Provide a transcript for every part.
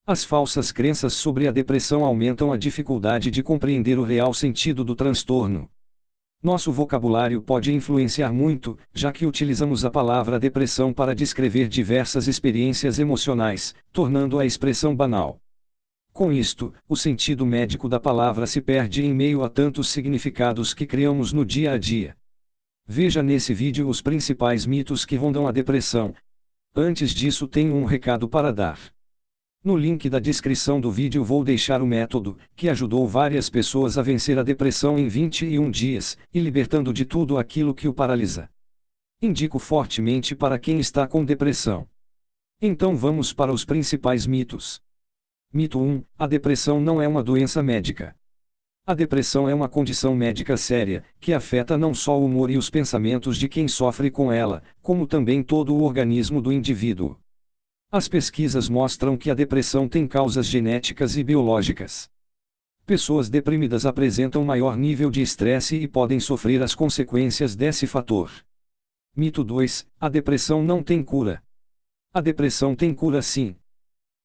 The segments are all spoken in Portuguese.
As falsas crenças sobre a depressão aumentam a dificuldade de compreender o real sentido do transtorno. Nosso vocabulário pode influenciar muito, já que utilizamos a palavra depressão para descrever diversas experiências emocionais, tornando a expressão banal. Com isto, o sentido médico da palavra se perde em meio a tantos significados que criamos no dia a dia. Veja nesse vídeo os principais mitos que rondam a depressão. Antes disso, tenho um recado para dar. No link da descrição do vídeo vou deixar o método, que ajudou várias pessoas a vencer a depressão em 21 dias, e libertando de tudo aquilo que o paralisa. Indico fortemente para quem está com depressão. Então vamos para os principais mitos. Mito 1: a depressão não é uma doença médica. A depressão é uma condição médica séria, que afeta não só o humor e os pensamentos de quem sofre com ela, como também todo o organismo do indivíduo. As pesquisas mostram que a depressão tem causas genéticas e biológicas. Pessoas deprimidas apresentam maior nível de estresse e podem sofrer as consequências desse fator. Mito 2: a depressão não tem cura. A depressão tem cura sim.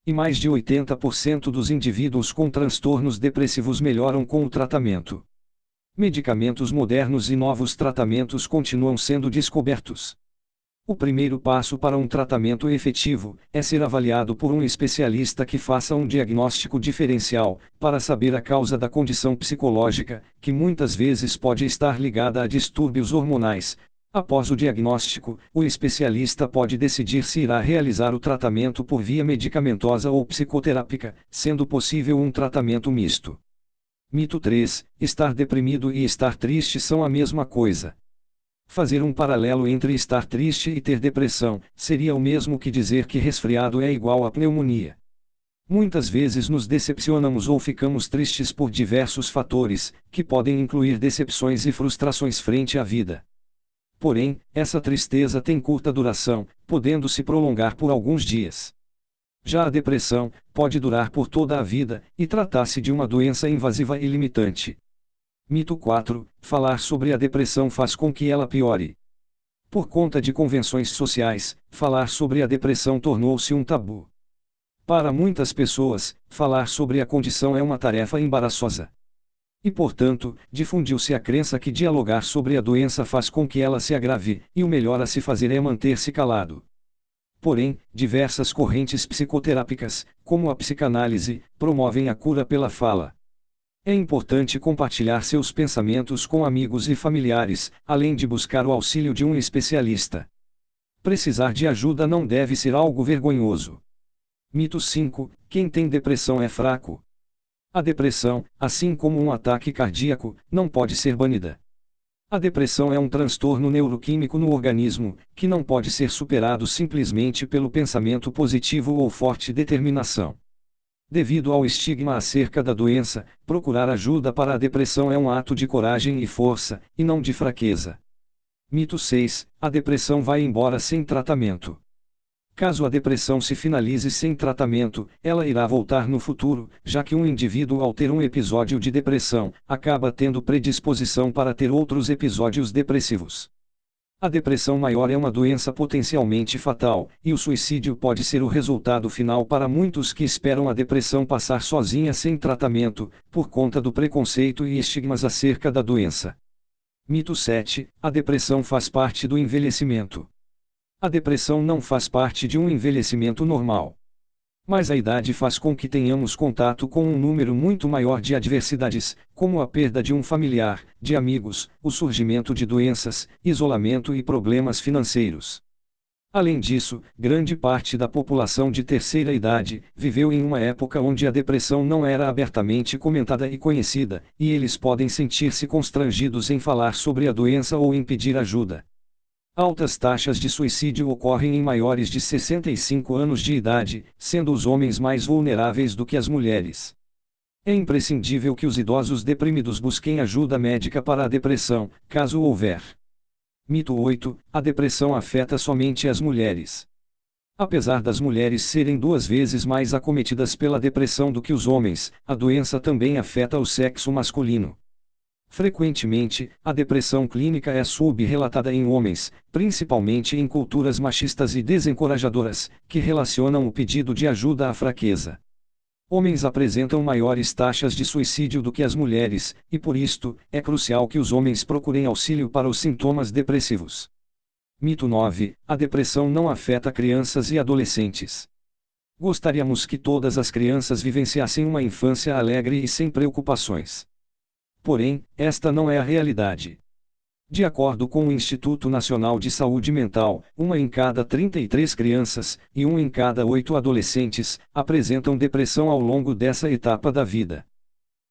E mais de 80% dos indivíduos com transtornos depressivos melhoram com o tratamento. Medicamentos modernos e novos tratamentos continuam sendo descobertos. O primeiro passo para um tratamento efetivo é ser avaliado por um especialista que faça um diagnóstico diferencial, para saber a causa da condição psicológica, que muitas vezes pode estar ligada a distúrbios hormonais. Após o diagnóstico, o especialista pode decidir se irá realizar o tratamento por via medicamentosa ou psicoterápica, sendo possível um tratamento misto. Mito 3: estar deprimido e estar triste são a mesma coisa. Fazer um paralelo entre estar triste e ter depressão seria o mesmo que dizer que resfriado é igual a pneumonia. Muitas vezes nos decepcionamos ou ficamos tristes por diversos fatores, que podem incluir decepções e frustrações frente à vida. Porém, essa tristeza tem curta duração, podendo se prolongar por alguns dias. Já a depressão pode durar por toda a vida, e tratar-se de uma doença invasiva e limitante. Mito 4: falar sobre a depressão faz com que ela piore. Por conta de convenções sociais, falar sobre a depressão tornou-se um tabu. Para muitas pessoas, falar sobre a condição é uma tarefa embaraçosa. E portanto, difundiu-se a crença que dialogar sobre a doença faz com que ela se agrave, e o melhor a se fazer é manter-se calado. Porém, diversas correntes psicoterápicas, como a psicanálise, promovem a cura pela fala. É importante compartilhar seus pensamentos com amigos e familiares, além de buscar o auxílio de um especialista. Precisar de ajuda não deve ser algo vergonhoso. Mito 5: quem tem depressão é fraco. A depressão, assim como um ataque cardíaco, não pode ser banida. A depressão é um transtorno neuroquímico no organismo, que não pode ser superado simplesmente pelo pensamento positivo ou forte determinação. Devido ao estigma acerca da doença, procurar ajuda para a depressão é um ato de coragem e força, e não de fraqueza. Mito 6: a depressão vai embora sem tratamento. Caso a depressão se finalize sem tratamento, ela irá voltar no futuro, já que um indivíduo ao ter um episódio de depressão, acaba tendo predisposição para ter outros episódios depressivos. A depressão maior é uma doença potencialmente fatal, e o suicídio pode ser o resultado final para muitos que esperam a depressão passar sozinha sem tratamento, por conta do preconceito e estigmas acerca da doença. Mito 7: a depressão faz parte do envelhecimento. A depressão não faz parte de um envelhecimento normal. Mas a idade faz com que tenhamos contato com um número muito maior de adversidades, como a perda de um familiar, de amigos, o surgimento de doenças, isolamento e problemas financeiros. Além disso, grande parte da população de terceira idade viveu em uma época onde a depressão não era abertamente comentada e conhecida, e eles podem sentir-se constrangidos em falar sobre a doença ou em pedir ajuda. Altas taxas de suicídio ocorrem em maiores de 65 anos de idade, sendo os homens mais vulneráveis do que as mulheres. É imprescindível que os idosos deprimidos busquem ajuda médica para a depressão, caso houver. Mito 8: a depressão afeta somente as mulheres. Apesar das mulheres serem 2 vezes mais acometidas pela depressão do que os homens, a doença também afeta o sexo masculino. Frequentemente, a depressão clínica é subrelatada em homens, principalmente em culturas machistas e desencorajadoras, que relacionam o pedido de ajuda à fraqueza. Homens apresentam maiores taxas de suicídio do que as mulheres, e por isto, é crucial que os homens procurem auxílio para os sintomas depressivos. Mito 9: a depressão não afeta crianças e adolescentes. Gostaríamos que todas as crianças vivenciassem uma infância alegre e sem preocupações. Porém, esta não é a realidade. De acordo com o Instituto Nacional de Saúde Mental, 1 em cada 33 crianças, e 1 em cada 8 adolescentes, apresentam depressão ao longo dessa etapa da vida.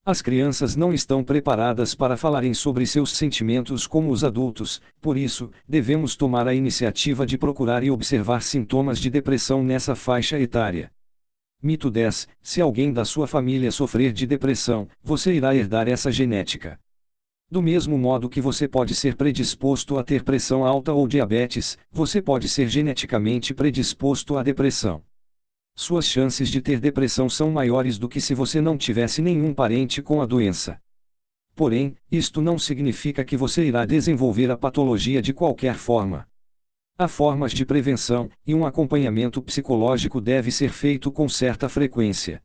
As crianças não estão preparadas para falarem sobre seus sentimentos como os adultos, por isso, devemos tomar a iniciativa de procurar e observar sintomas de depressão nessa faixa etária. Mito 10: se alguém da sua família sofrer de depressão, você irá herdar essa genética. Do mesmo modo que você pode ser predisposto a ter pressão alta ou diabetes, você pode ser geneticamente predisposto à depressão. Suas chances de ter depressão são maiores do que se você não tivesse nenhum parente com a doença. Porém, isto não significa que você irá desenvolver a patologia de qualquer forma. Há formas de prevenção, e um acompanhamento psicológico deve ser feito com certa frequência.